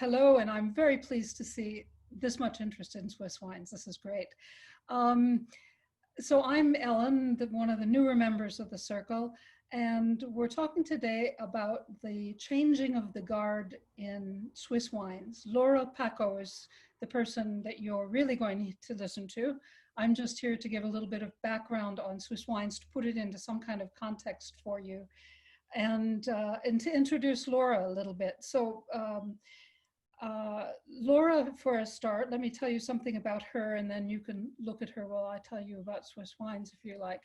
Hello, and I'm very pleased to see this much interest in Swiss wines. This is great. So I'm Ellen, one of the newer members of the circle, and we're talking today about the changing of the guard in Swiss wines. Laura Paccot is the person that you're really going to listen to. I'm just here to give a little bit of background on Swiss wines to put it into some kind of context for you, and to introduce Laura a little bit. So Laura, for a start, let me tell you something about her, and then you can look at her while I tell you about Swiss wines, if you like.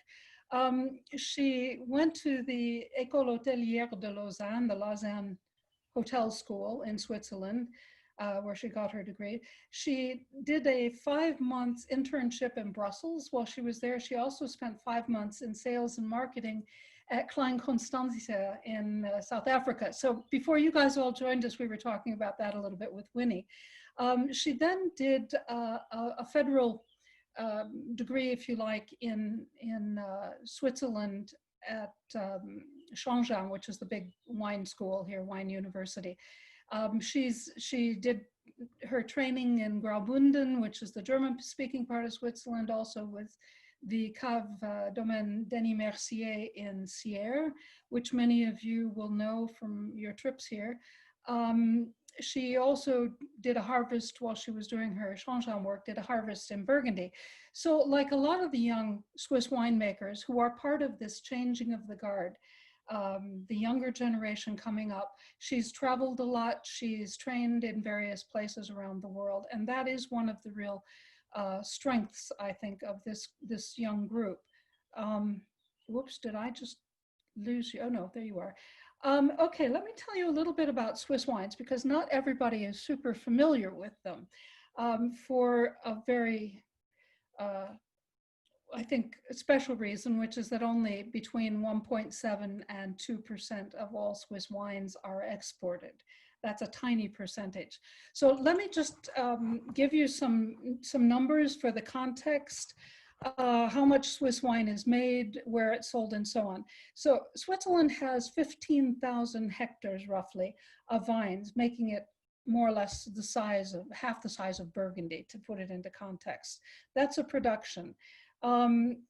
She went to the École Hôtelière de Lausanne, the Lausanne Hotel School in Switzerland, where she got her degree. She did a 5-month internship in Brussels. While she was there, she also spent 5 months in sales and marketing at Klein Constantia in South Africa. So before you guys all joined us, we were talking about that a little bit with Winnie. She then did a federal degree, if you like, in Switzerland at Shangjiang, which is the big wine school here, wine university. She did her training in Graubünden, which is the German-speaking part of Switzerland, also with the Cave Domaine Denis Mercier in Sierre, which many of you will know from your trips here. She also did a harvest while she was doing her Shangjiang work, did a harvest in Burgundy. So like a lot of the young Swiss winemakers who are part of this changing of the guard, the younger generation coming up, she's traveled a lot, she's trained in various places around the world, and that is one of the real strengths, I think, of this young group. Whoops, did I just lose you? Oh no, there you are. Okay, let me tell you a little bit about Swiss wines, because not everybody is super familiar with them, for a very, I think, a special reason, which is that only between 1.7 and 2% of all Swiss wines are exported. That's a tiny percentage. So let me just give you some numbers for the context, how much Swiss wine is made, where it's sold, and so on. So Switzerland has 15,000 hectares, roughly, of vines, making it more or less the size of, half the size of Burgundy, to put it into context. That's a production. The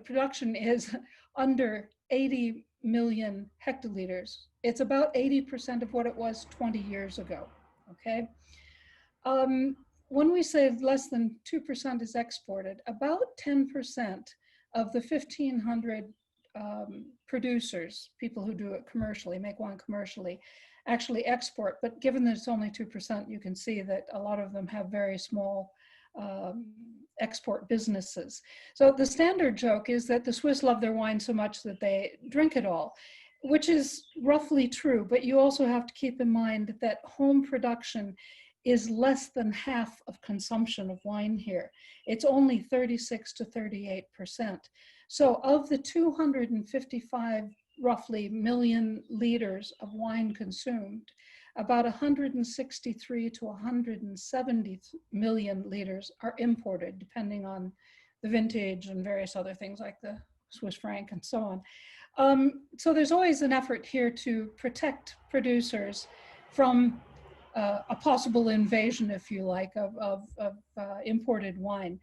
production is under 80 million hectoliters. It's about 80% of what it was 20 years ago, okay? When we say less than 2% is exported, about 10% of the 1,500 producers, people who do it commercially, make wine commercially, actually export. But given that it's only 2%, you can see that a lot of them have very small export businesses. So the standard joke is that the Swiss love their wine so much that they drink it all, which is roughly true, but you also have to keep in mind that home production is less than half of consumption of wine here. It's only 36 to 38%. So of the 255 roughly million liters of wine consumed, about 163 to 170 million liters are imported, depending on the vintage and various other things like the Swiss franc and so on. So there's always an effort here to protect producers from a possible invasion, if you like, of imported wine.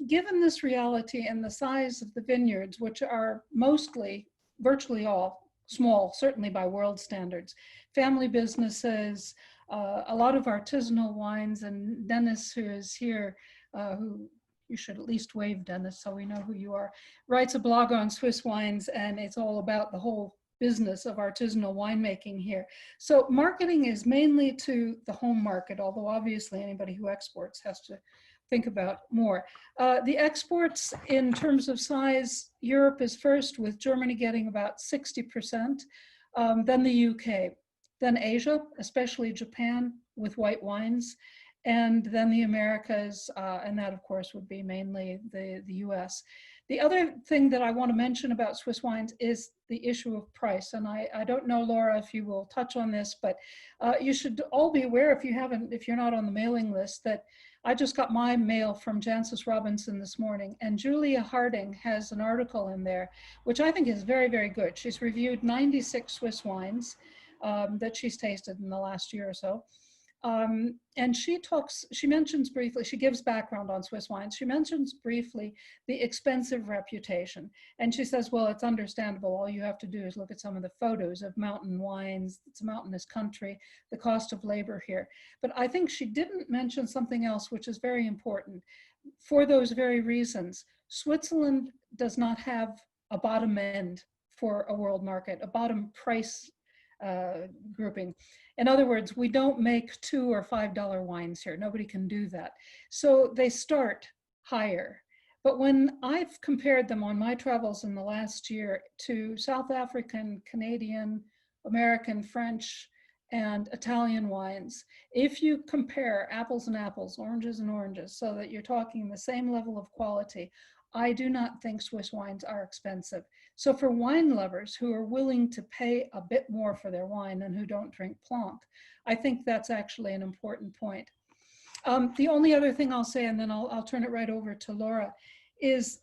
Given this reality and the size of the vineyards, which are mostly, virtually all, small, certainly by world standards, family businesses, a lot of artisanal wines, and Dennis, who is here, who you should at least wave, Dennis, so we know who you are, writes a blog on Swiss wines, and it's all about the whole business of artisanal winemaking here. So marketing is mainly to the home market, although obviously anybody who exports has to think about more. The exports in terms of size, Europe is first, with Germany getting about 60%, then the UK, then Asia, especially Japan with white wines, and then the Americas, and that of course would be mainly the US. The other thing that I want to mention about Swiss wines is the issue of price. And I don't know, Laura, if you will touch on this, but you should all be aware, if you're not on the mailing list, that I just got my mail from Jancis Robinson this morning, and Julia Harding has an article in there, which I think is very, very good. She's reviewed 96 Swiss wines. that she's tasted in the last year or so. And she mentions briefly, she gives background on Swiss wines. She mentions briefly the expensive reputation. And she says, well, it's understandable. All you have to do is look at some of the photos of mountain wines. It's a mountainous country, the cost of labor here. But I think she didn't mention something else, which is very important. For those very reasons, Switzerland does not have a bottom end for a world market, a bottom price grouping. In other words, we don't make $2 or $5 wines here. Nobody can do that. So they start higher. But when I've compared them on my travels in the last year to South African, Canadian, American, French, and Italian wines, if you compare apples and apples, oranges and oranges, so that you're talking the same level of quality, I do not think Swiss wines are expensive. So for wine lovers who are willing to pay a bit more for their wine and who don't drink Blanc, I think that's actually an important point. The only other thing I'll say, and then I'll turn it right over to Laura, is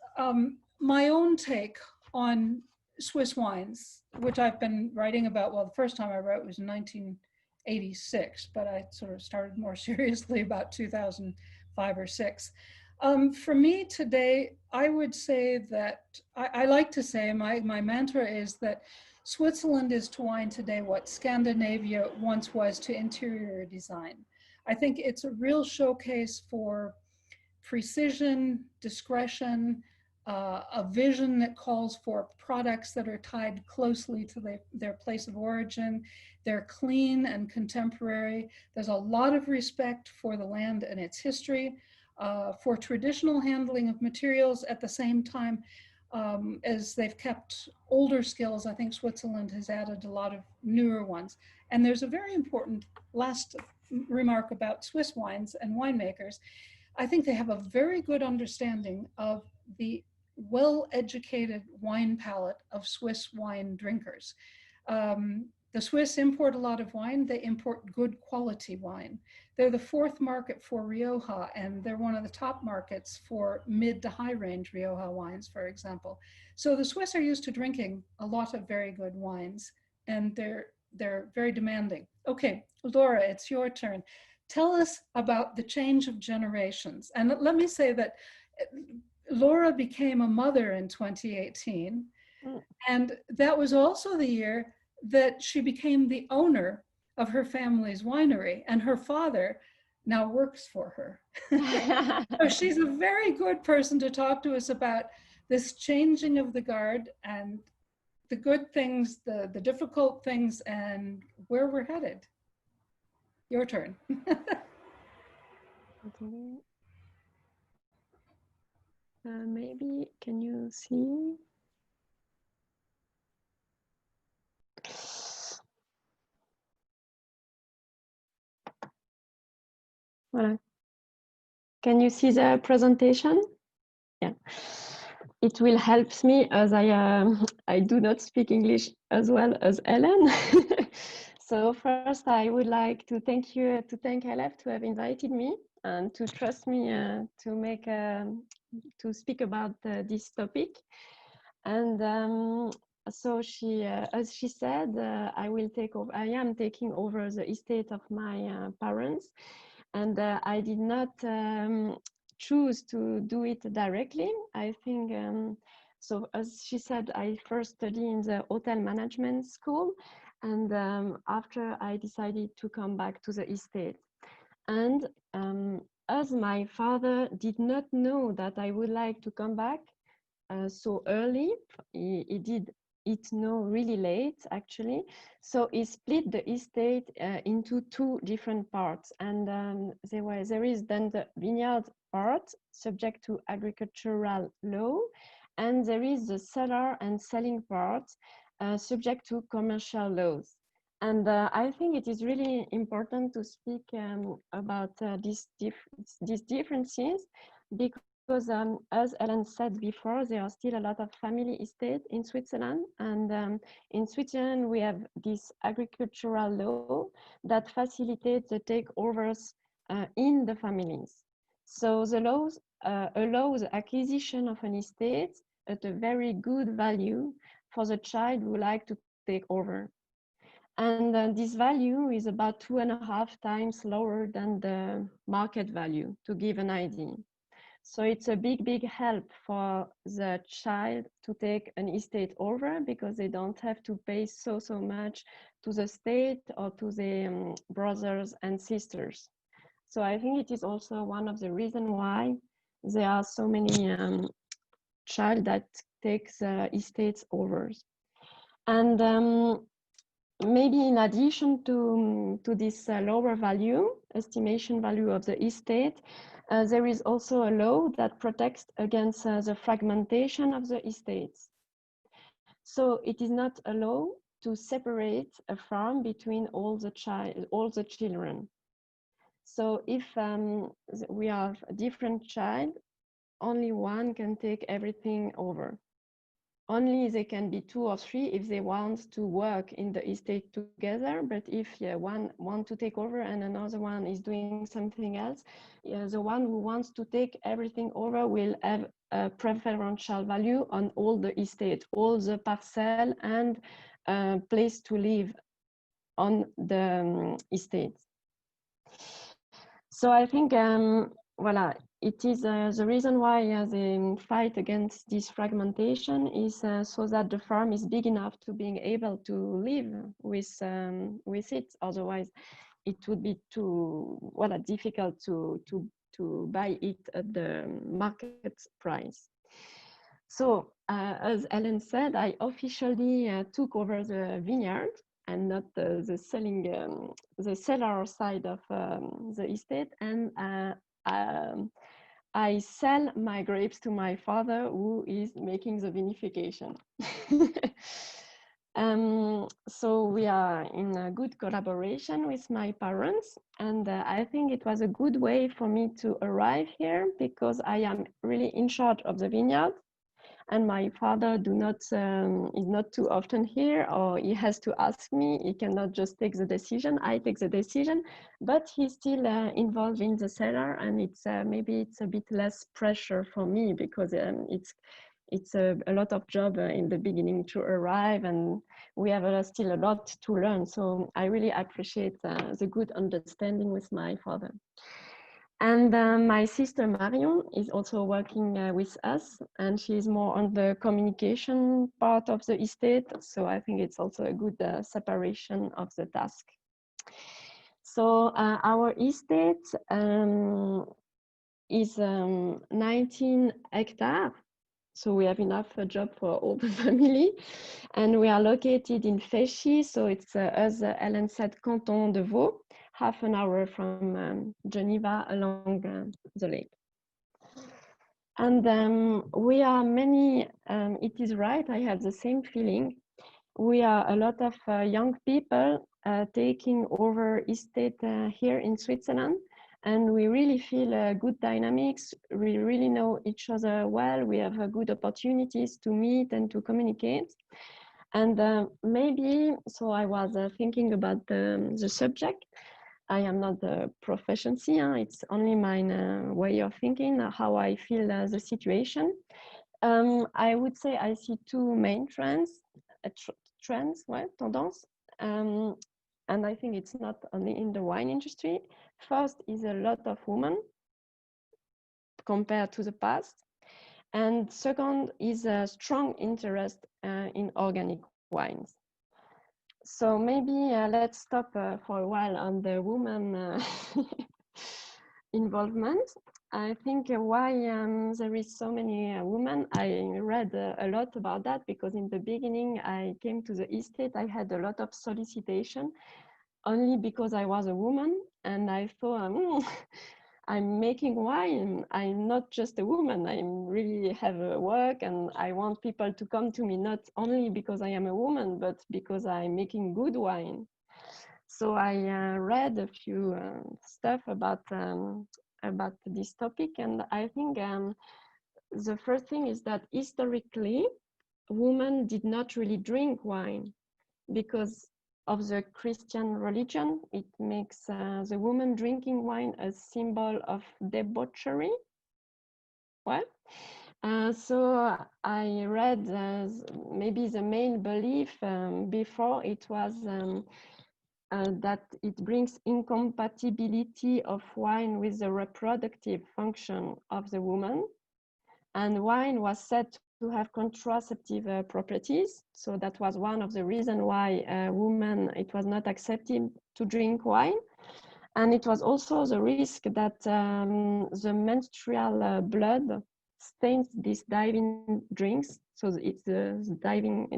my own take on Swiss wines, which I've been writing about. Well, the first time I wrote was in 1986, but I sort of started more seriously about 2005 or 6. For me today, I would say that I like to say my mantra is that Switzerland is to wine today what Scandinavia once was to interior design. I think it's a real showcase for precision, discretion, a vision that calls for products that are tied closely to their place of origin. They're clean and contemporary. There's a lot of respect for the land and its history. For traditional handling of materials at the same time as they've kept older skills. I think Switzerland has added a lot of newer ones. And there's a very important last remark about Swiss wines and winemakers. I think they have a very good understanding of the well-educated wine palate of Swiss wine drinkers. The Swiss import a lot of wine. They import good quality wine. They're the 4th market for Rioja, and they're one of the top markets for mid to high range Rioja wines, for example. So the Swiss are used to drinking a lot of very good wines, and they're very demanding. Okay, Laura, it's your turn. Tell us about the change of generations. And let me say that Laura became a mother in 2018, and that was also the year that she became the owner of her family's winery, and her father now works for her. So she's a very good person to talk to us about this changing of the guard and the good things, the difficult things, and where we're headed. Your turn. Maybe, can you see? Voilà. Can you see the presentation? Yeah. It will help me as I do not speak English as well as Ellen. So first, I would like to thank LF to have invited me and to trust me to speak about this topic. And so as she said, I am taking over the estate of my parents, and I did not choose to do it directly. I think, so as she said, I first studied in the hotel management school, and after I decided to come back to the estate. And as my father did not know that I would like to come back so early, he did it know really late actually. So he split the estate into 2 different parts, and there is then the vineyard part subject to agricultural law, and there is the cellar and selling part subject to commercial laws. And I think it is really important to speak about these differences, because as Ellen said before, there are still a lot of family estates in Switzerland, and in Switzerland we have this agricultural law that facilitates the takeovers in the families. So the laws allow the acquisition of an estate at a very good value for the child who would like to take over. And this value is about 2.5 times lower than the market value, to give an idea. So it's a big help for the child to take an estate over, because they don't have to pay so much to the state or to the brothers and sisters. So I think it is also one of the reasons why there are so many child that takes estates over. And maybe in addition to this lower value, estimation value of the estate, there is also a law that protects against the fragmentation of the estates. So it is not a law to separate a farm between all the children. So if we have a different child, only one can take everything over. Only they can be 2 or 3 if they want to work in the estate together. But if one wants to take over and another one is doing something else, the one who wants to take everything over will have a preferential value on all the estate, all the parcel and place to live on the estate. So I think, voila, it is the reason why they fight against this fragmentation is so that the farm is big enough to being able to live with it. Otherwise, it would be too difficult to buy it at the market price. So as Ellen said, I officially took over the vineyard and not the cellar side of the estate, and I sell my grapes to my father, who is making the vinification. So we are in a good collaboration with my parents, and I think it was a good way for me to arrive here, because I am really in charge of the vineyard. And my father is not too often here, or he has to ask me. He cannot just take the decision. I take the decision, but he's still involved in the cellar, and it's maybe it's a bit less pressure for me, because it's a lot of job in the beginning to arrive, and we have still a lot to learn. So I really appreciate the good understanding with my father. And my sister Marion is also working with us, and she's more on the communication part of the estate. So I think it's also a good separation of the task. So our estate is 19 hectares. So we have enough job for all the family. And we are located in Féchy. So it's, as Ellen said, Canton de Vaud, half an hour from Geneva along the lake. And we are many, it is right, I have the same feeling. We are a lot of young people taking over estate here in Switzerland. And we really feel good dynamics. We really know each other well. We have good opportunities to meet and to communicate. And maybe, so I was thinking about the subject. I am not the proficiency, it's only my way of thinking, how I feel the situation. I would say I see 2 main trends, tendance. And I think it's not only in the wine industry. First is a lot of women compared to the past. And second is a strong interest in organic wines. So maybe let's stop for a while on the woman involvement. I think why there is so many women, I read a lot about that, because in the beginning I came to the estate, I had a lot of solicitation only because I was a woman, and I thought, I'm making wine, I'm not just a woman, I really have a work, and I want people to come to me not only because I am a woman, but because I'm making good wine. So I read a few stuff about this topic, and I think the first thing is that historically, women did not really drink wine because of the Christian religion. It makes the woman drinking wine a symbol of debauchery. Well, So I read maybe the main belief before it was that it brings incompatibility of wine with the reproductive function of the woman. And wine was said to have contraceptive properties. So that was one of the reasons why women, it was not accepted to drink wine. And it was also the risk that the menstrual blood stains these diving drinks. So it's the diving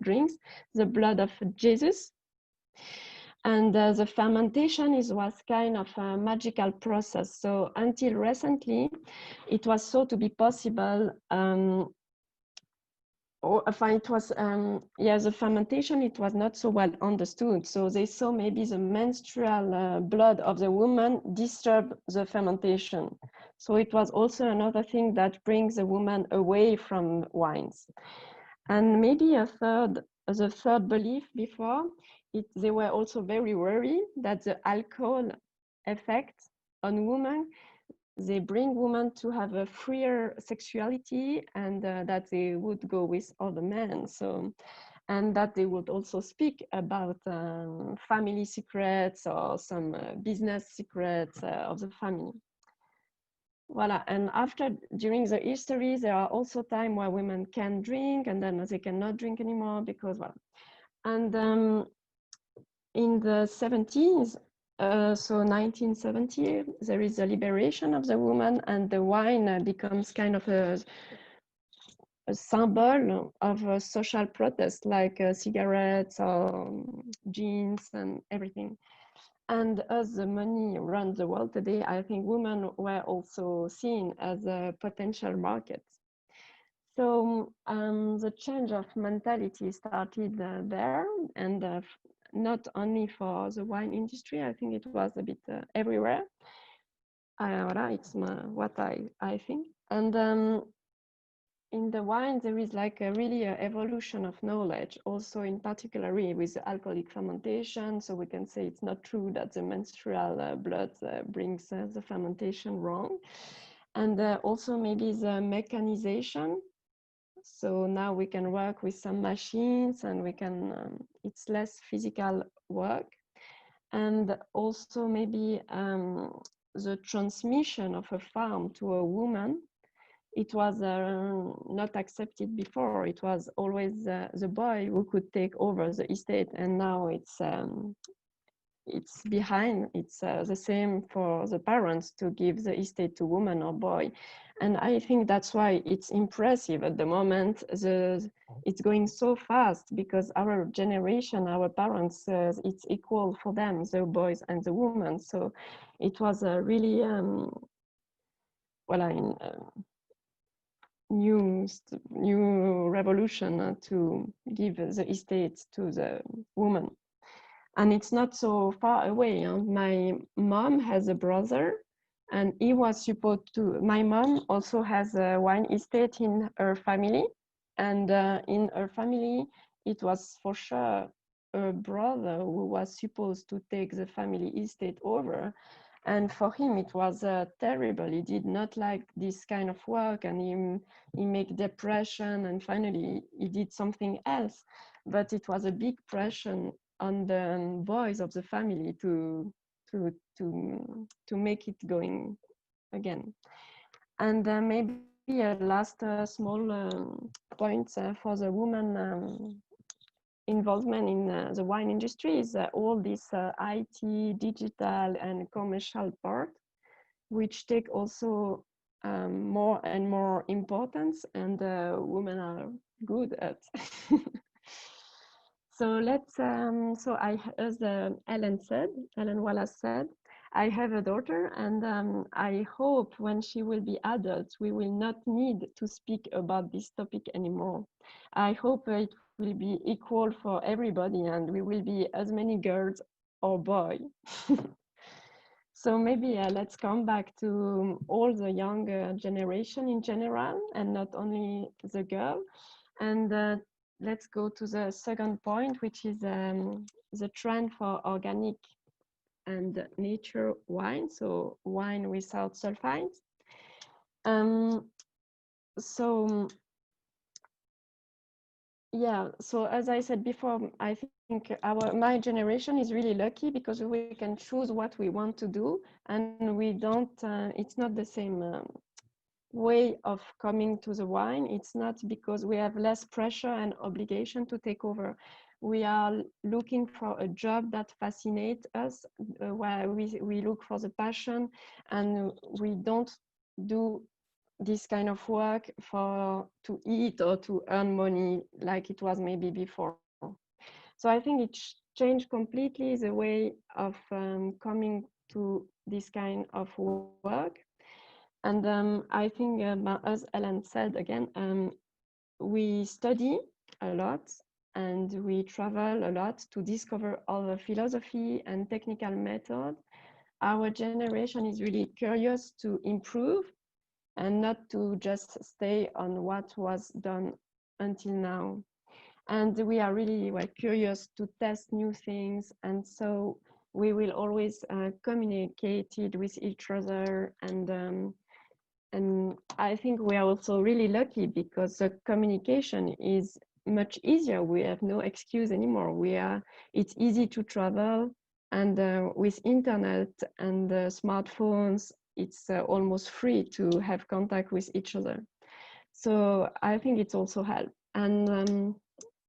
drinks, the blood of Jesus. And the fermentation was kind of a magical process. So until recently, it was thought to be possible it was, the fermentation, it was not so well understood. So they saw maybe the menstrual blood of the woman disturb the fermentation. So it was also another thing that brings the woman away from wines. And maybe the third belief before, they were also very worried that the alcohol effect on women, they bring women to have a freer sexuality, and that they would go with other men. So, and that they would also speak about family secrets or some business secrets of the family. Voila. And during the history, there are also times where women can drink, and then they cannot drink anymore because, well, and in the 70s, so 1970, there is a liberation of the woman, and the wine becomes kind of a symbol of a social protest, like cigarettes or jeans and everything. And as the money runs the world today, I think women were also seen as a potential market. So the change of mentality started there, and not only for the wine industry, I think it was a bit everywhere. It's what I think. And in the wine, there is like a really evolution of knowledge, also in particular with alcoholic fermentation. So we can say it's not true that the menstrual blood brings the fermentation wrong. And also maybe the mechanization. So now we can work with some machines, and we can, it's less physical work. And also maybe the transmission of a farm to a woman, it was not accepted before. It was always the boy who could take over the estate, and now it's behind. It's the same for the parents to give the estate to woman or boy. And I think that's why it's impressive at the moment. It's going so fast because our generation, our parents, it's equal for them, the boys and the women. So it was a really, new revolution to give the estates to the woman. And it's not so far away. My mom has a brother, and he was supposed to, my mom also has a wine estate in her family. And in her family, it was for sure her brother who was supposed to take the family estate over. And for him, it was terrible. He did not like this kind of work, and he made depression, and finally he did something else. But it was a big pressure on the boys of the family to make it going again. And maybe a last small point for the woman involvement in the wine industry is all this IT, digital, and commercial part, which take also more and more importance, and women are good at. So let's, as Ellen Wallace said, I have a daughter, and I hope when she will be adult, we will not need to speak about this topic anymore. I hope it will be equal for everybody, and we will be as many girls or boys. So maybe let's come back to all the younger generation in general, and not only the girl. And let's go to the second point, which is the trend for organic and nature wine, so wine without sulfites. So yeah, so as I said before, I think my generation is really lucky because we can choose what we want to do, and we don't. It's not the same way of coming to the wine. It's not because we have less pressure and obligation to take over. We are looking for a job that fascinates us, where we look for the passion, and we don't do this kind of work for to eat or to earn money like it was maybe before. So I think it changed completely the way of coming to this kind of work. And I think, as Ellen said again, we study a lot and we travel a lot to discover other philosophy and technical method. Our generation is really curious to improve and not to just stay on what was done until now. And we are really curious to test new things. And so we will always communicate it with each other. And I think we are also really lucky because the communication is much easier. We have no excuse anymore. It's easy to travel, and with internet and smartphones, it's almost free to have contact with each other. So I think it's also helped. And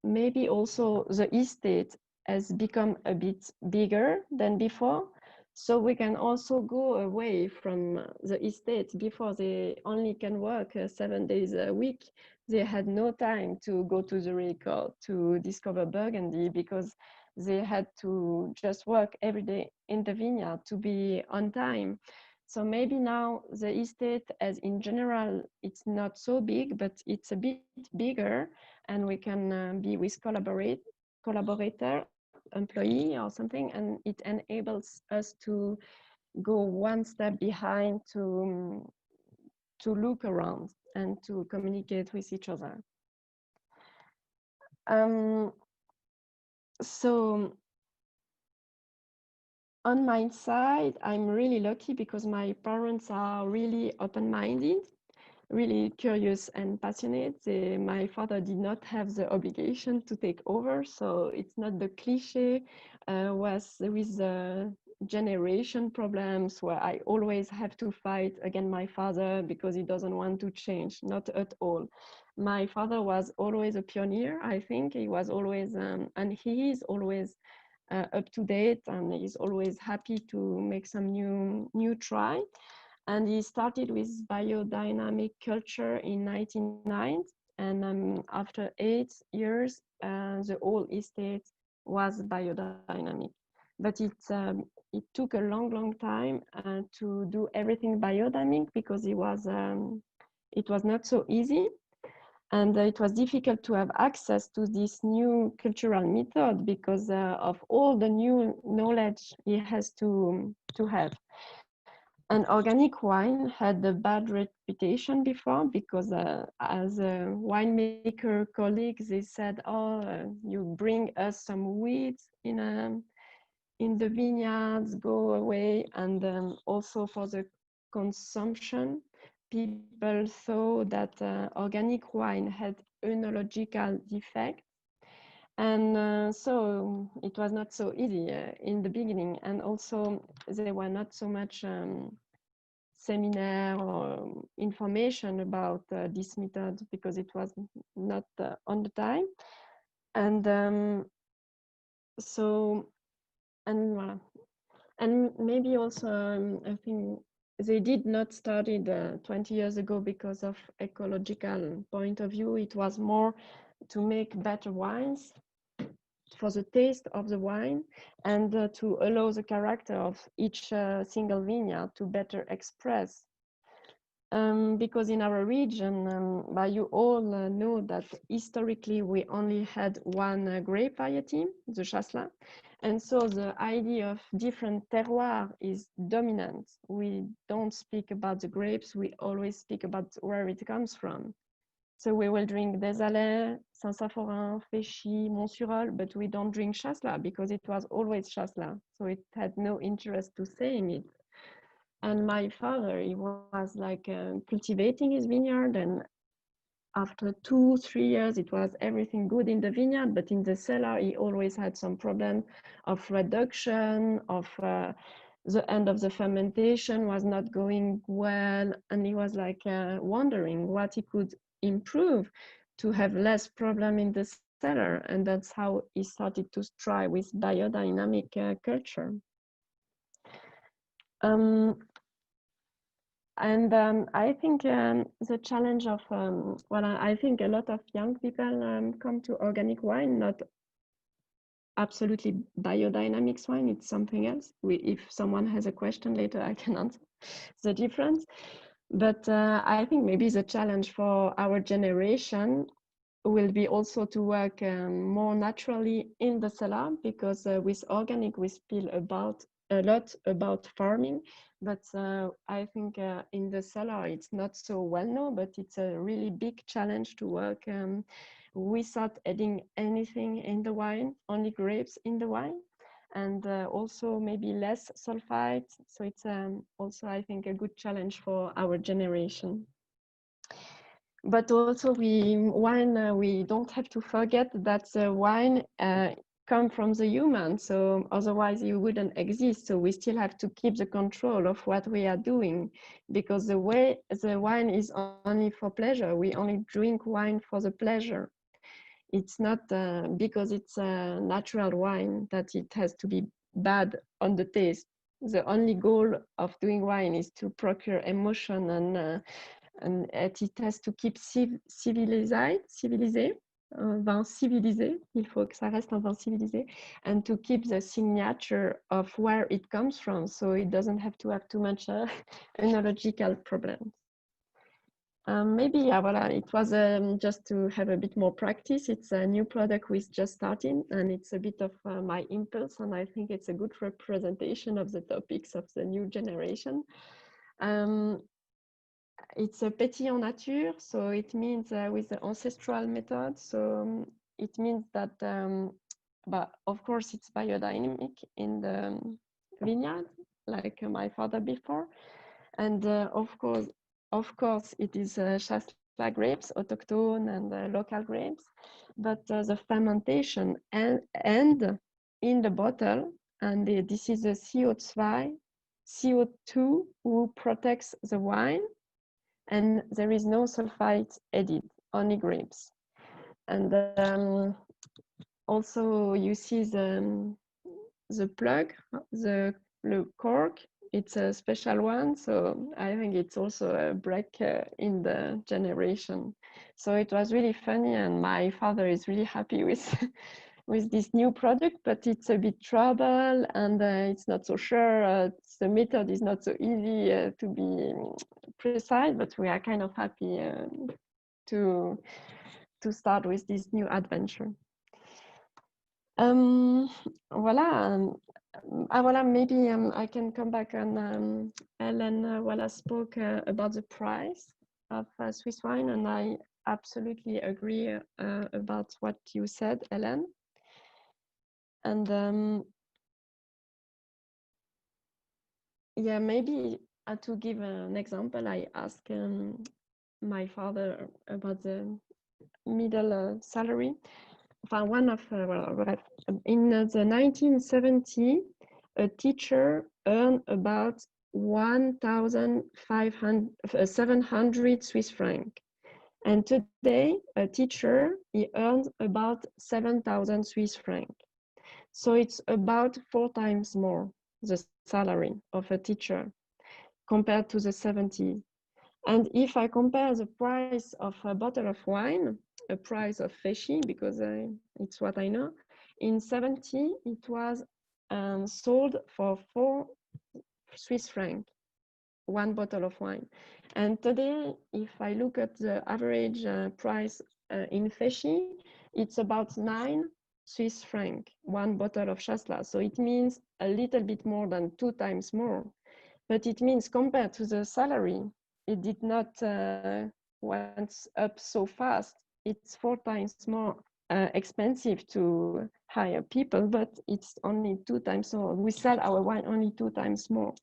maybe also the estate has become a bit bigger than before. So we can also go away from the estate. Before, they only can work 7 days a week. They had no time to go to Zurich or to discover Burgundy because they had to just work every day in the vineyard to be on time. So maybe now the estate, as in general, it's not so big, but it's a bit bigger, and we can be with collaborator, employee or something, and it enables us to go one step behind to look around and to communicate with each other. So on my side, I'm really lucky because my parents are really open-minded, really curious and passionate. My father did not have the obligation to take over, so it's not the cliche was with the generation problems where I always have to fight against my father because he doesn't want to change. Not at all. My father was always a pioneer. I think he was always, and he is always up to date, and he's always happy to make some new try. And he started with biodynamic culture in 1999, and after 8 years, the whole estate was biodynamic. But it took a long time to do everything biodynamic because it was not so easy. And it was difficult to have access to this new cultural method because of all the new knowledge he has to have. And organic wine had a bad reputation before because as a winemaker colleagues, they said, oh, you bring us some weeds in the vineyards, go away. And also for the consumption, people thought that organic wine had œnological defects. And so it was not so easy in the beginning. And also there were not so much seminar or information about this method because it was not on the time. And so, and and maybe also I think they did not start it 20 years ago because of ecological point of view. It was more to make better wines for the taste of the wine and to allow the character of each single vineyard to better express. Because in our region, you all know that historically we only had one grape variety, the Chasselas. And so the idea of different terroir is dominant. We don't speak about the grapes, we always speak about where it comes from. So we will drink des Allais, Saint-Symphorien, Féchy, Montsurol, but we don't drink Chasselas because it was always Chasselas. So it had no interest to saying it. And my father, he was like cultivating his vineyard, and after 2-3 years, it was everything good in the vineyard, but in the cellar, he always had some problem of reduction, of the end of the fermentation was not going well, and he was like wondering what he could improve to have less problem in the cellar, and that's how he started to try with biodynamic culture. And I think the challenge of, well, I think a lot of young people come to organic wine, not absolutely biodynamics wine, it's something else. If someone has a question later, I can answer the difference. But I think maybe the challenge for our generation will be also to work more naturally in the cellar, because with organic we feel a lot about farming, but I think in the cellar it's not so well known, but it's a really big challenge to work without adding anything in the wine, only grapes in the wine, and also maybe less sulfite. So it's also, I think, a good challenge for our generation. But also wine, we don't have to forget that the wine come from the human, so otherwise you wouldn't exist. So we still have to keep the control of what we are doing, because the way the wine is only for pleasure. We only drink wine for the pleasure. It's not because it's a natural wine that it has to be bad on the taste. The only goal of doing wine is to procure emotion, and it has to keep civilisé, vin civilisé, il faut que ça reste un vin civilisé, and to keep the signature of where it comes from, so it doesn't have to have too much enological problems. Maybe, yeah, voilà, it was just to have a bit more practice. It's a new product we've just started, and it's a bit of my impulse, and I think it's a good representation of the topics of the new generation. It's a petit en nature, so it means with the ancestral method. So it means that, but of course, it's biodynamic in the vineyard, like my father before, and of course, it is Chasselas grapes, autochtone and local grapes, but the fermentation and in the bottle, and this is the CO2 who protects the wine. And there is no sulfite added, only grapes. And also you see the plug, the cork, it's a special one. So I think it's also a break in the generation. So it was really funny, and my father is really happy with with this new product, but it's a bit trouble, and it's not so sure. The method is not so easy to be precise, but we are kind of happy to start with this new adventure. Voilà. Voilà, maybe I can come back on Ellen while I spoke about the price of Swiss wine, and I absolutely agree about what you said, Ellen. And yeah, maybe to give an example, I asked my father about the middle salary. One of in the 1970s, a teacher earned about 1,700 Swiss francs, and today a teacher he earns about 7,000 Swiss francs. So it's about 4 times more the salary of a teacher compared to the 70s. And if I compare the price of a bottle of wine, a price of Féchy, because it's what I know, in 70 it was sold for 4 Swiss francs, one bottle of wine. And today, if I look at the average price in Féchy, it's about 9 Swiss francs, one bottle of Chasselas. So it means a little bit more than 2 times more. But it means compared to the salary, it did not went up so fast. It's 4 times more expensive to hire people, but it's only 2 times more. We sell our wine only 2 times more.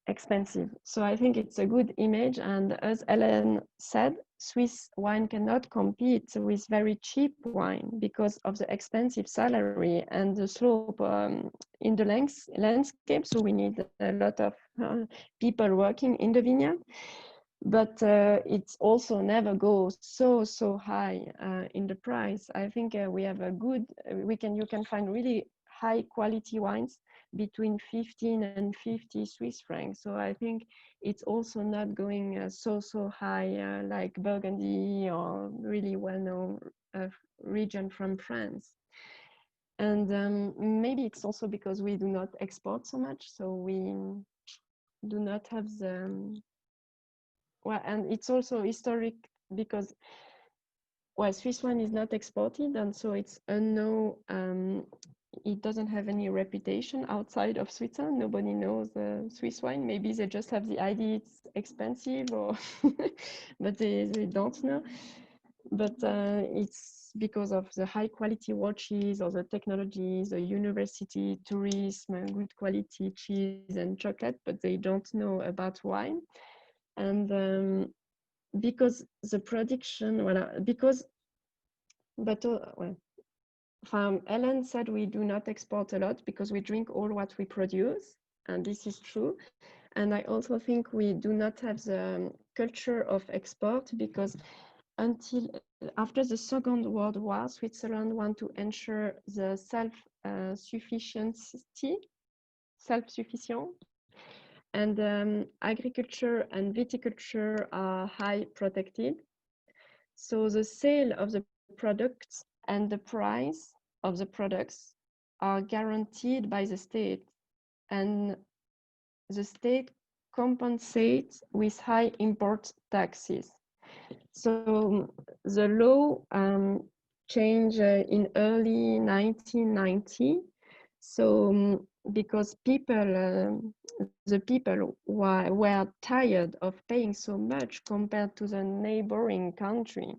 expensive. So I think it's a good image. And as Ellen said, Swiss wine cannot compete with very cheap wine because of the expensive salary and the slope in the landscape. So we need a lot of people working in the vineyard. But it's also never goes so high in the price. I think we have a good, you can find really high quality wines between 15 and 50 Swiss francs. So I think it's also not going so high like Burgundy or really well-known region from France. And maybe it's also because we do not export so much, so we do not have the well, and it's also historic because well, Swiss wine is not exported, and so it's unknown. It doesn't have any reputation outside of Switzerland. Nobody knows Swiss wine. Maybe they just have the idea it's expensive, or but they don't know. But it's because of the high quality watches or the technologies, the university, tourism, good quality cheese and chocolate, but they don't know about wine. And because the production, well, because, but well, Ellen said we do not export a lot because we drink all what we produce, and this is true. And I also think we do not have the culture of export because until after the Second World War, Switzerland want to ensure the self-sufficiency, and agriculture and viticulture are high protected. So the sale of the products and the price of the products are guaranteed by the state, and the state compensates with high import taxes. So the law changed in early 1990. So because the people were tired of paying so much compared to the neighboring country,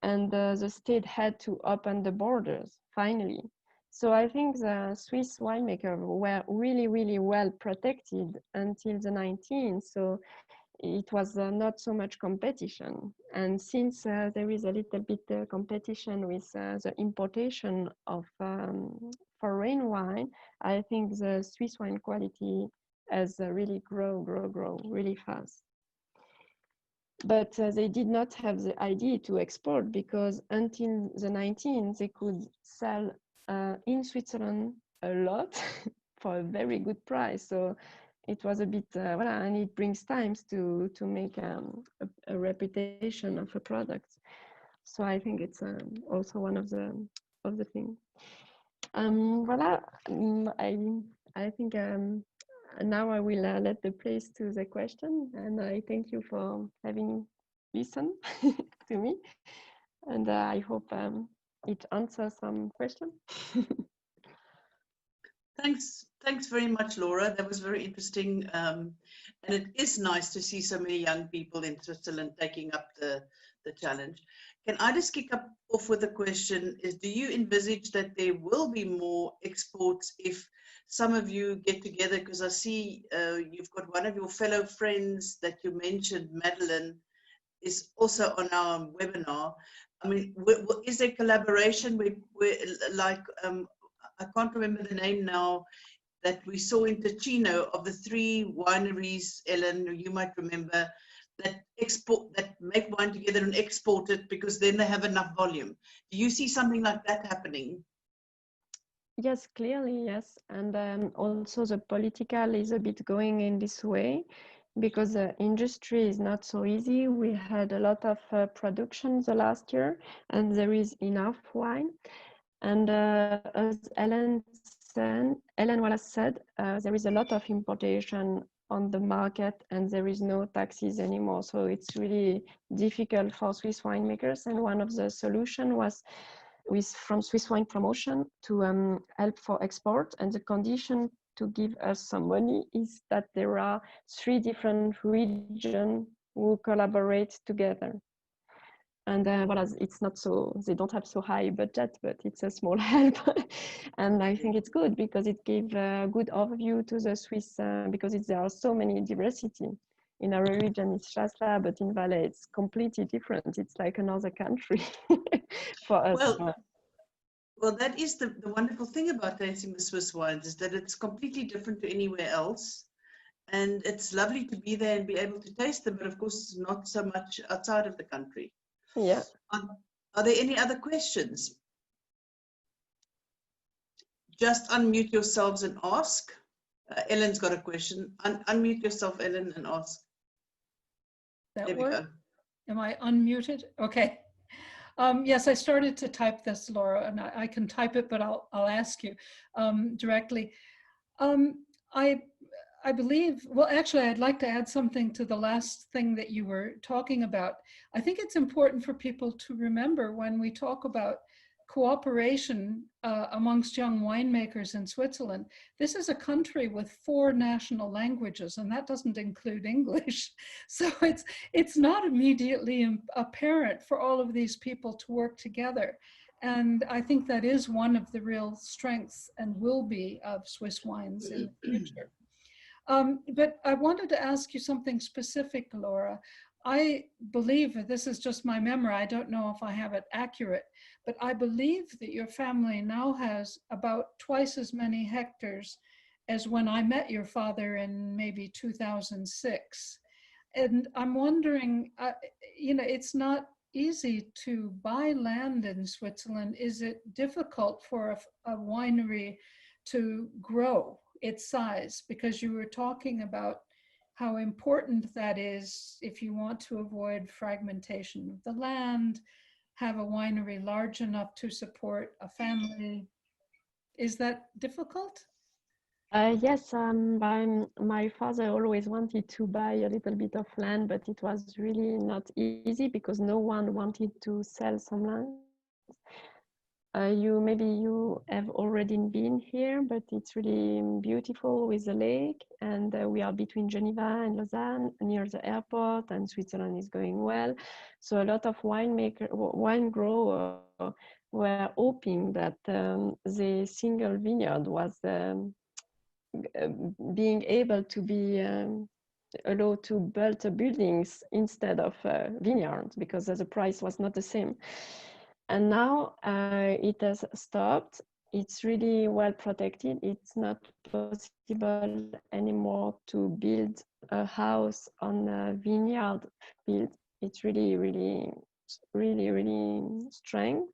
and the state had to open the borders finally. So I think the Swiss winemakers were really well protected until the 19th. So it was not so much competition. And since there is a little bit competition with the importation of foreign wine, I think the Swiss wine quality has really grow really fast. But they did not have the idea to export because until the 19th, they could sell in Switzerland a lot for a very good price. So it was a bit, well, and it brings time to make a reputation of a product. So I think it's also one of the things. Voilà, I think now I will let the place to the question, and I thank you for having listened to me, and I hope it answers some questions. Thanks very much, Laura. That was very interesting, and it is nice to see so many young people in Switzerland taking up the challenge. Can I just kick off with a question? Do you envisage that there will be more exports if some of you get together? Because I see you've got one of your fellow friends that you mentioned, Madeline, is also on our webinar. I mean, is there collaboration where like, I can't remember the name now, that we saw in Ticino of the 3 wineries, Ellen, you might remember, that make wine together and export it because then they have enough volume. Do you see something like that happening? Yes, clearly, yes. And also the political is a bit going in this way because the industry is not so easy. We had a lot of production the last year and there is enough wine. And as Ellen Wallace said, there is a lot of importation on the market and there is no taxes anymore. So it's really difficult for Swiss winemakers. And one of the solutions was from Swiss Wine Promotion to help for export. And the condition to give us some money is that there are 3 different regions who collaborate together. And whereas it's not so, they don't have so high budget, but it's a small help. And I think it's good because it gives a good overview to the Swiss, because there are so many diversity. In our region, it's Chasselas, but in Valais, it's completely different. It's like another country for us. Well, that is the wonderful thing about tasting the Swiss wines, is that it's completely different to anywhere else. And it's lovely to be there and be able to taste them, but of course, not so much outside of the country. Yeah. Are there any other questions? Just unmute yourselves and ask. Ellen's got a question. Unmute yourself, Ellen, and ask. That There we work? go. Am I unmuted? Okay. Yes, I started to type this, Laura, and I can type it, but I'll ask you directly. I believe, well, actually, I'd like to add something to the last thing that you were talking about. I think it's important for people to remember when we talk about cooperation amongst young winemakers in Switzerland. This is a country with 4 national languages, and that doesn't include English. So it's not immediately apparent for all of these people to work together. And I think that is one of the real strengths and will be of Swiss wines in the future. But I wanted to ask you something specific, Laura. I believe, this is just my memory, I don't know if I have it accurate, but I believe that your family now has about twice as many hectares as when I met your father in maybe 2006. And I'm wondering, you know, it's not easy to buy land in Switzerland. Is it difficult for a winery to grow its size? Because you were talking about how important that is if you want to avoid fragmentation of the land, have a winery large enough to support a family. Is that difficult? Yes, my father always wanted to buy a little bit of land, but it was really not easy because no one wanted to sell some land. Maybe you have already been here, but it's really beautiful with the lake, and we are between Geneva and Lausanne, near the airport, and Switzerland is going well. So a lot of wine growers were hoping that the single vineyard was being able to be allowed to build buildings instead of vineyards, because the price was not the same. And now it has stopped. It's really well protected. It's not possible anymore to build a house on a vineyard field. It's really, really, really, really strange.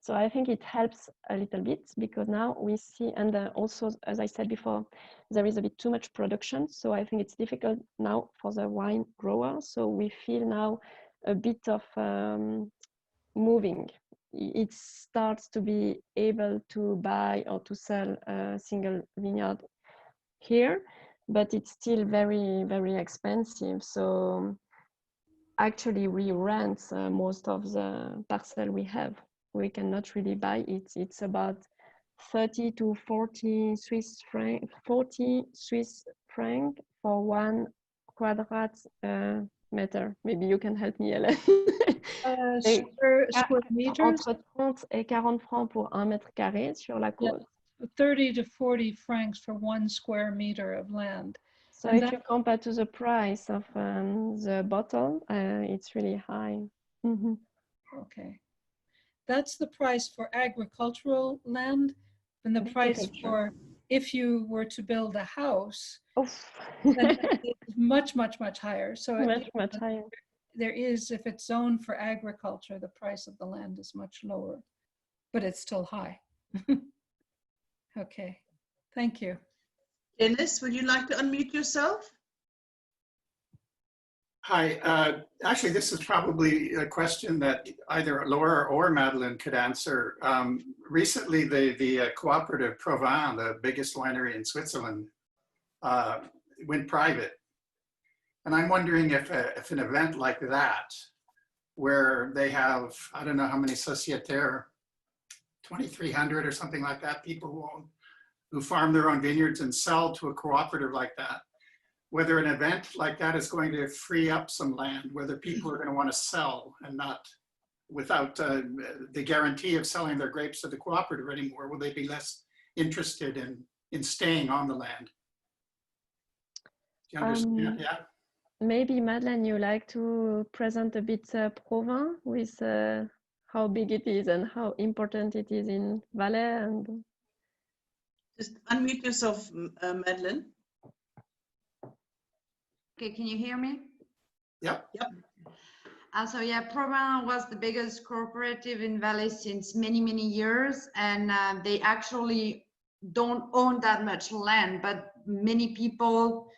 So I think it helps a little bit because now we see, and also, as I said before, there is a bit too much production. So I think it's difficult now for the wine grower. So we feel now a bit of moving. It starts to be able to buy or to sell a single vineyard here, but it's still very, very expensive. So actually we rent most of the parcel we have. We cannot really buy it. It's about 30 to 40 Swiss franc, 40 Swiss franc for 1 quadrat meter. Maybe you can help me, Hélène. Square meters? Entre 30 et 40 francs pour 1 mètre carré sur la côte. Yeah, 30 to 40 francs for 1 square meter of land. So and if you compare to the price of the bottle, it's really high. Mm-hmm. Okay. That's the price for agricultural land, and the price for if you were to build a house, then it's much, much, much higher. So much higher. There is, if it's zoned for agriculture, the price of the land is much lower, but it's still high. Okay, thank you. Dennis, would you like to unmute yourself? Hi, actually this is probably a question that either Laura or Madeleine could answer. Recently the cooperative Provins, the biggest winery in Switzerland, went private. And I'm wondering if an event like that, where they have, I don't know how many sociétaires, 2,300 or something like that, people who farm their own vineyards and sell to a cooperative like that, whether an event like that is going to free up some land, whether people are going to want to sell and not without the guarantee of selling their grapes to the cooperative anymore. Will they be less interested in staying on the land? Do you understand? Yeah. Maybe Madeleine, you like to present a bit Provins with how big it is and how important it is in Valais and. Just unmute yourself, Madeleine. Okay, can you hear me? Yep. Yep. So yeah, Provins was the biggest cooperative in Valais since many, many years, and they actually don't own that much land, but many people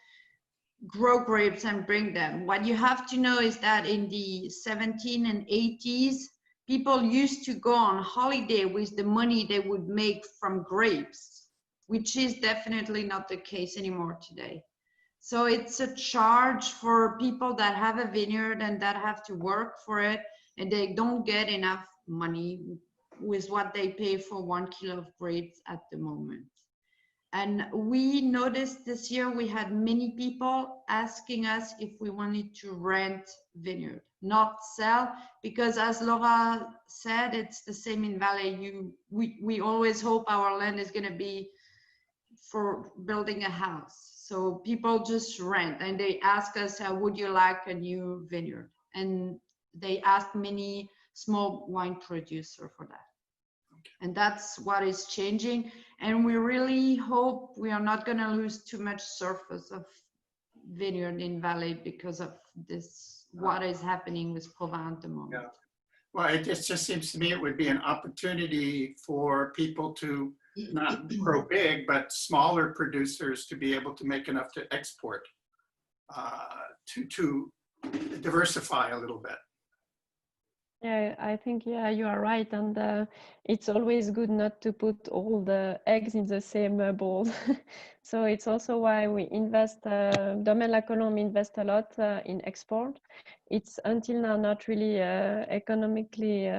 grow grapes and bring them. What you have to know is that in the 70s and 80s, people used to go on holiday with the money they would make from grapes, which is definitely not the case anymore today. So it's a charge for people that have a vineyard and that have to work for it, and they don't get enough money with what they pay for 1 kilo of grapes at the moment. And we noticed this year we had many people asking us if we wanted to rent vineyard, not sell, because as Laura said, it's the same in Valais. We always hope our land is going to be for building a house. So people just rent, and they ask us, would you like a new vineyard? And they ask many small wine producers for that. And that's what is changing. And we really hope we are not going to lose too much surface of vineyard in Valais because of this, what is happening with Provins at the moment. Yeah. Well, it just seems to me it would be an opportunity for people to not grow big, but smaller producers to be able to make enough to export, to diversify a little bit. Yeah, I think, yeah, you are right. And it's always good not to put all the eggs in the same bowl. So it's also why we invest, Domaine La Colombe invest a lot in export. It's until now not really economically,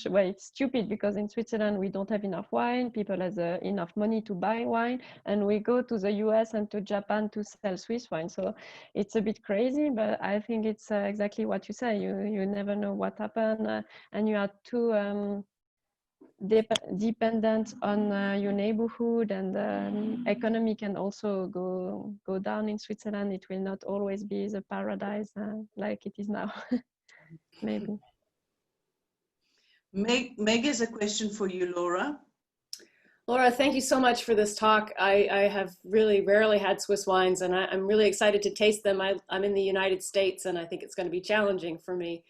well, it's stupid because in Switzerland we don't have enough wine, people have enough money to buy wine, and we go to the US and to Japan to sell Swiss wine. So it's a bit crazy, but I think it's exactly what you say. You never know what happened, and you are too dependent on your neighborhood, and economy can also go down in Switzerland. It will not always be the paradise like it is now. Maybe. Meg has a question for you, Laura. Laura, thank you so much for this talk. I have really rarely had Swiss wines, and I'm really excited to taste them. I'm in the United States, and I think it's going to be challenging for me.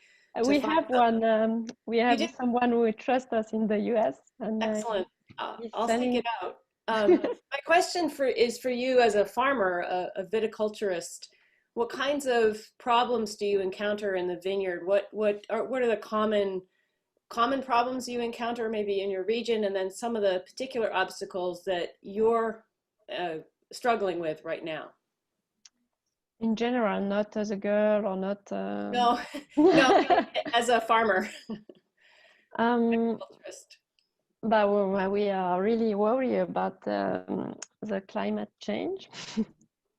We have one. We have someone who trusts us in the US. And, excellent. I'll seek it out. My question is for you as a farmer, a viticulturist. What kinds of problems do you encounter in the vineyard? What are the common problems you encounter maybe in your region, and then some of the particular obstacles that you're struggling with right now? In general, not as a girl or not. No, as a farmer. But we are really worried about the climate change.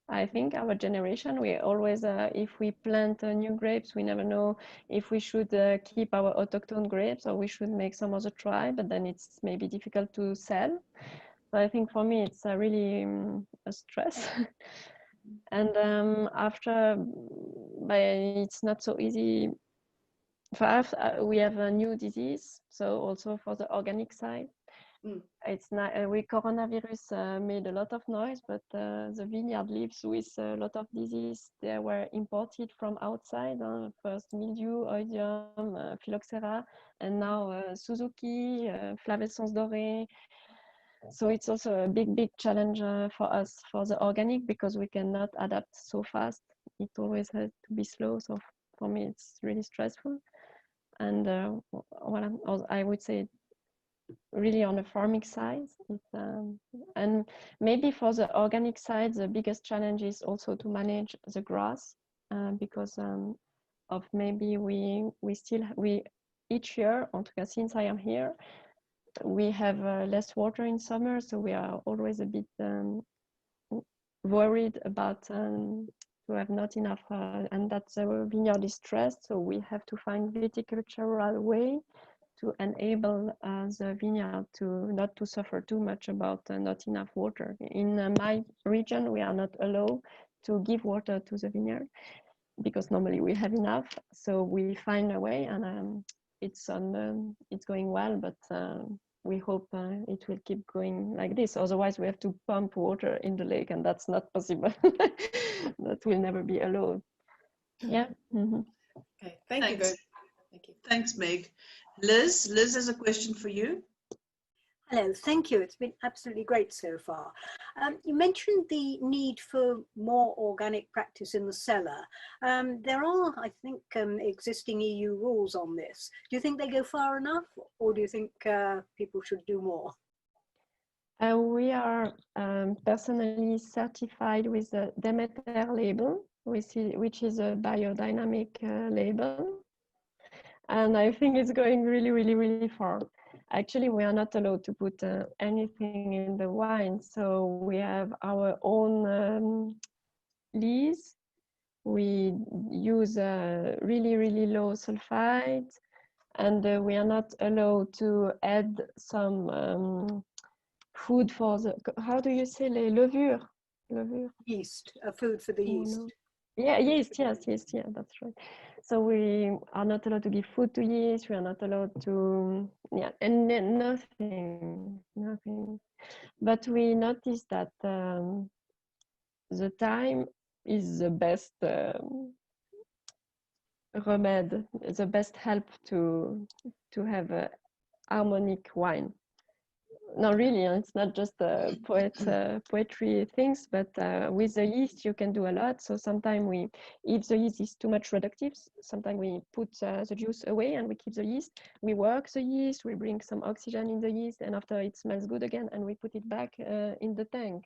I think our generation, we always, if we plant new grapes, we never know if we should keep our autochtone grapes or we should make some other try, but then it's maybe difficult to sell. So I think for me, it's really a stress. And after, but it's not so easy. For us, we have a new disease, so also for the organic side. It's not, coronavirus made a lot of noise, but the vineyard lives with a lot of disease. They were imported from outside, first mildew, oidium, phylloxera, and now Suzuki, flavescence dorée. So it's also a big challenge for us for the organic, because we cannot adapt so fast. It always has to be slow. So for me, it's really stressful. And I would say really on the farming side, and maybe for the organic side, the biggest challenge is also to manage the grass, because of maybe we each year, en tout cas since I am here, we have less water in summer, so we are always a bit worried about to have not enough, and that the vineyard is stressed. So we have to find viticultural way to enable the vineyard to not to suffer too much about not enough water. In my region, we are not allowed to give water to the vineyard because normally we have enough. So we find a way, and it's going well, but we hope it will keep going like this. Otherwise, we have to pump water in the lake, and that's not possible. That will never be allowed. Yeah. Mm-hmm. Okay, thank you. Good. Thank you. Thanks, Meg. Liz has a question for you. Hello, thank you. It's been absolutely great so far. You mentioned the need for more organic practice in the cellar. There are, I think, existing EU rules on this. Do you think they go far enough, or do you think people should do more? We are personally certified with the Demeter label, which is a biodynamic label. And I think it's going really, really, really far. Actually, we are not allowed to put anything in the wine. So we have our own lees. We use really, really low sulfite. And we are not allowed to add some food for the, how do you say, les levures? Yeast, food for the yeast. No. Yeah, yeast, yes, yeah, that's right. So we are not allowed to give food to yeast. We are not allowed to, yeah, and nothing. But we noticed that the time is the best remedy, the best help to have a harmonic wine. No, really, it's not just poetry things, but with the yeast you can do a lot. So sometimes if the yeast is too much reductive, sometimes we put the juice away and we keep the yeast. We work the yeast, we bring some oxygen in the yeast, and after it smells good again, and we put it back in the tank.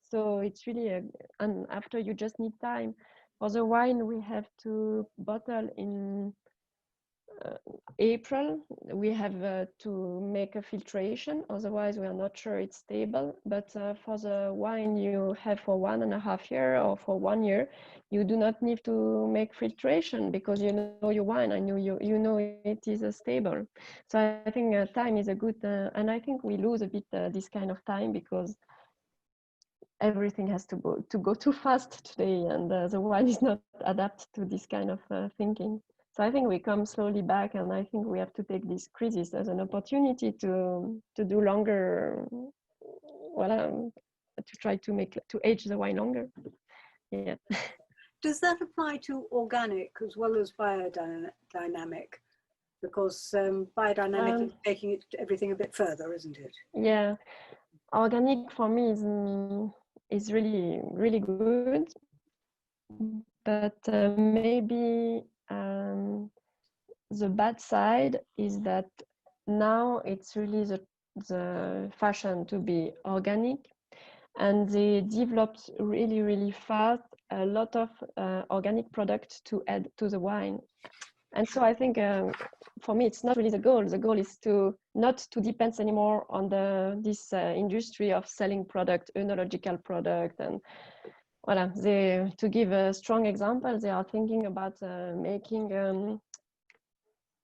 So it's really, and after you just need time. For the wine, we have to bottle in April. We have to make a filtration, otherwise we are not sure it's stable. But for the wine you have for 1.5 years or for 1 year, you do not need to make filtration because you know your wine and you know it is stable. So I think time is a good, and I think we lose a bit this kind of time because everything has to go too fast today, and the wine is not adapted to this kind of thinking. So I think we come slowly back, and I think we have to take this crisis as an opportunity to do longer, to try to age the wine longer. Yeah. Does that apply to organic as well as biodynamic? Because biodynamic is taking everything a bit further, isn't it? Yeah, organic for me is really, really good, but maybe the bad side is that now it's really the fashion to be organic, and they developed really, really fast a lot of organic products to add to the wine. And so I think for me it's not really the goal. The goal is not to depend anymore on this industry of selling product, œnological product, and to give a strong example, they are thinking about making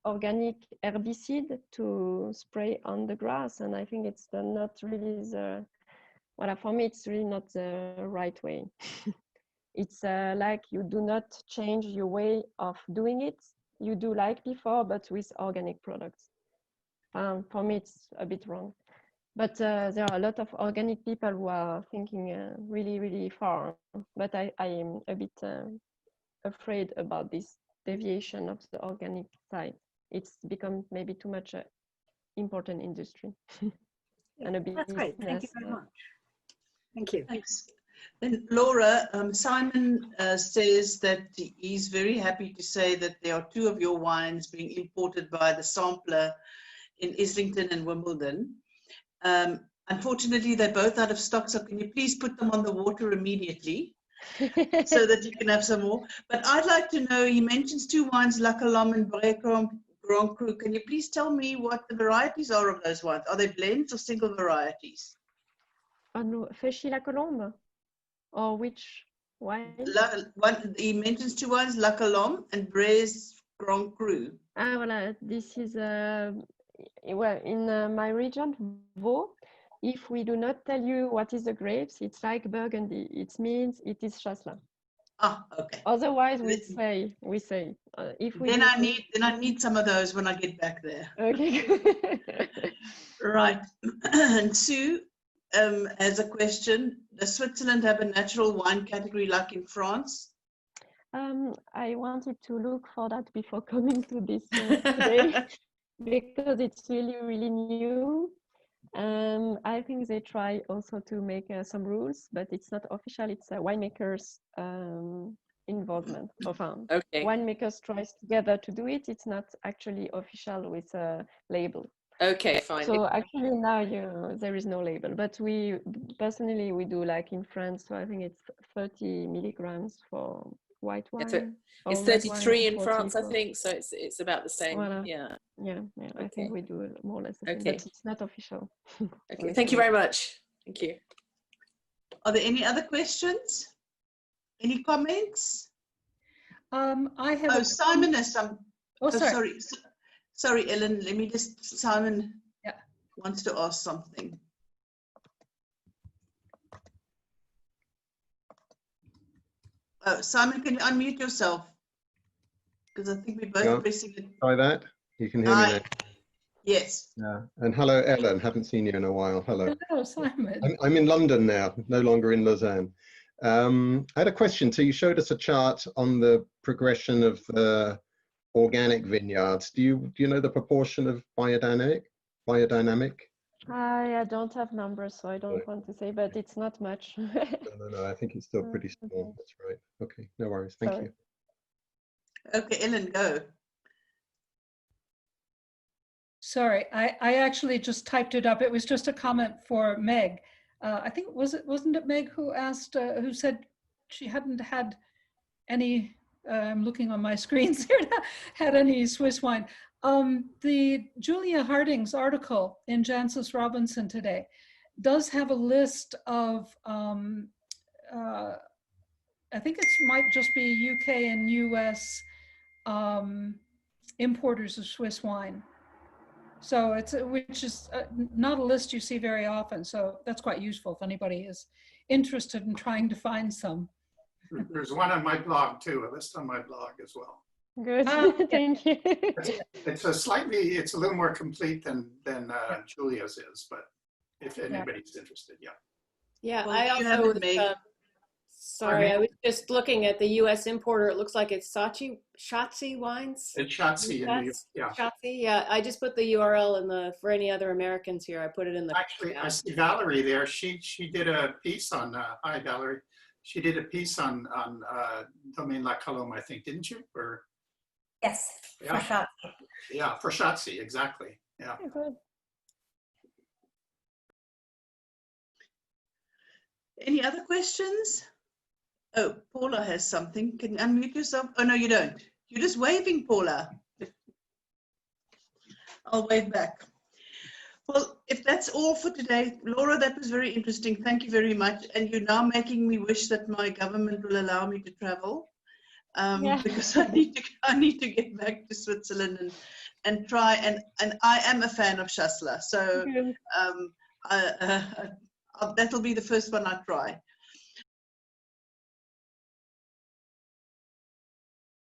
organic herbicide to spray on the grass, and I think it's not really for me it's really not the right way. It's like you do not change your way of doing it. You do like before, but with organic products. For me, it's a bit wrong. But there are a lot of organic people who are thinking really, really far. But I am a bit afraid about this deviation of the organic side. It's become maybe too much important industry. And a bit. That's great. Thank you very much. Thank you. Thanks. Then Laura, Simon says that he's very happy to say that there are 2 of your wines being imported by the sampler in Islington and Wimbledon. Unfortunately, they're both out of stock, so can you please put them on the water immediately so that you can have some more? But I'd like to know, he mentions 2 wines, La Colombe and Grand Cru. Can you please tell me what the varieties are of those wines? Are they blends or single varieties? No, Fesci La Colombe. Or which wine? He mentions two wines, La Colombe and Brez Grand Cru. Ah, voilà. This is well, in my region, Vaud. If we do not tell you what is the grapes, it's like Burgundy. It means it is Chasselas. Ah, okay. Otherwise, we say if we. Then I need some of those when I get back there. Okay. Right. And Sue has a question. Does Switzerland have a natural wine category like in France? I wanted to look for that before coming to this today because it's really, really new. I think they try also to make some rules, but it's not official. It's a winemakers involvement. Okay. Winemakers tries together to do it. It's not actually official with a label. Okay, fine. So actually now there is no label, but we personally we do like in France. So I think it's 30 milligrams for white wine. It's 33 in France, I think. So it's about the same. Voilà. Yeah. Yeah. Okay. I think we do more or less the same, Okay. but it's not official. Okay. Thank you very much. Thank you. Are there any other questions? Any comments? I have. Oh, Simon has some. Oh, sorry. Sorry, Ellen. Let me just. Simon. Yeah. Wants to ask something. Oh, Simon, can you unmute yourself? Because I think we're both pressing it. Try that. You can hear me now. Yes. Yeah. And hello, Ellen. Haven't seen you in a while. Hello. Hello, Simon. I'm in London now, no longer in Lausanne. I had a question. So you showed us a chart on the progression of the organic vineyards. Do you know the proportion of biodynamic? I don't have numbers, so I don't want to say, but it's not much. No, I think it's still pretty small. Okay. That's right. Okay, no worries. Thank you. Okay, Ellen, go. Sorry, I actually just typed it up. It was just a comment for Meg. I think wasn't it Meg who asked, who said she hadn't had any. I'm looking on my screens here. Had any Swiss wine? The Julia Harding's article in Jancis Robinson today does have a list of. I think it might just be UK and US importers of Swiss wine. So which is not a list you see very often. So that's quite useful if anybody is interested in trying to find some. There's one on my blog too, a list on my blog as well. Good, thank you. It's a little more complete than Julia's is, but if anybody's interested, yeah. Yeah, Well, I also was, sorry, I was just looking at the U.S. importer. It looks like it's Schatzi wines. It's Schatzi, yeah. Schatzi, yeah. I just put the URL for any other Americans here. I put it in the. Actually, I see Valerie there. She did a piece on. Hi, Valerie. She did a piece on Domaine La Colombe, I think, didn't you? Or yes, yeah. for Schatzi. Yeah, for Schatzi, exactly. Yeah. Good. Any other questions? Oh, Paula has something. Can you unmute yourself? Oh, no, you don't. You're just waving, Paula. I'll wave back. Well, if that's all for today, Laura, that was very interesting. Thank you very much. And you're now making me wish that my government will allow me to travel because I need to get back to Switzerland and try. And I am a fan of Chasselas, so that'll be the first one I try.